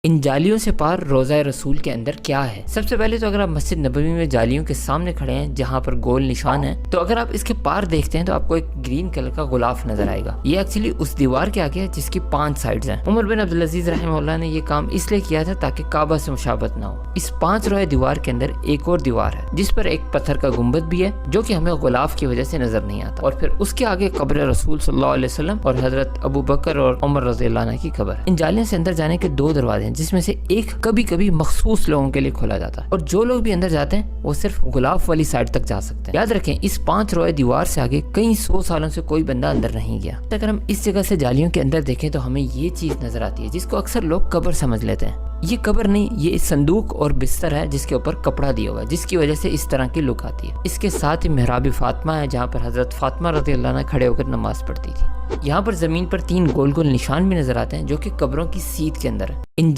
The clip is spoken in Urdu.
ان جالیوں سے پار روضہ رسول کے اندر کیا ہے؟ سب سے پہلے تو اگر آپ مسجد نبوی میں جالیوں کے سامنے کھڑے ہیں جہاں پر گول نشان ہے، تو اگر آپ اس کے پار دیکھتے ہیں تو آپ کو ایک گرین کلر کا غلاف نظر آئے گا۔ یہ ایکچولی اس دیوار کے آگے ہے جس کی 5 سائڈز ہیں۔ عمر بن عبدالعزیز رحمہ اللہ نے یہ کام اس لیے کیا تھا تاکہ کعبہ سے مشابہت نہ ہو۔ اس 5 روئے دیوار کے اندر ایک اور دیوار ہے جس پر ایک پتھر کا گنبد بھی ہے جو کہ ہمیں غلاف کی وجہ سے نظر نہیں آتا، اور پھر اس کے آگے قبر رسول صلی اللہ علیہ وسلم اور حضرت ابو بکر اور عمر رضی اللہ عنہ کی قبر ہے۔ ان جالیوں سے اندر جانے کے 2 دروازے ہیں جس میں سے ایک کبھی کبھی مخصوص لوگوں کے لیے کھولا جاتا ہے، اور جو لوگ بھی اندر جاتے ہیں وہ صرف غلاف والی سائڈ تک جا سکتے ہیں۔ یاد رکھیں اس 5 روئے دیوار سے آگے کئی 100 سالوں سے کوئی بندہ اندر نہیں گیا۔ اگر ہم اس جگہ سے جالیوں کے اندر دیکھیں تو ہمیں یہ چیز نظر آتی ہے جس کو اکثر لوگ قبر سمجھ لیتے ہیں۔ یہ قبر نہیں، یہ صندوق اور بستر ہے جس کے اوپر کپڑا دیا ہوا ہے، جس کی وجہ سے اس طرح کی لک آتی ہے۔ اس کے ساتھ ہی محراب فاطمہ ہے جہاں پر حضرت فاطمہ رضی اللہ عنہ کھڑے ہو کر نماز پڑھتی تھی۔ یہاں پر زمین پر 3 گول گول نشان بھی نظر آتے ہیں جو کہ قبروں کی سیدھ کے اندر ہے۔ ان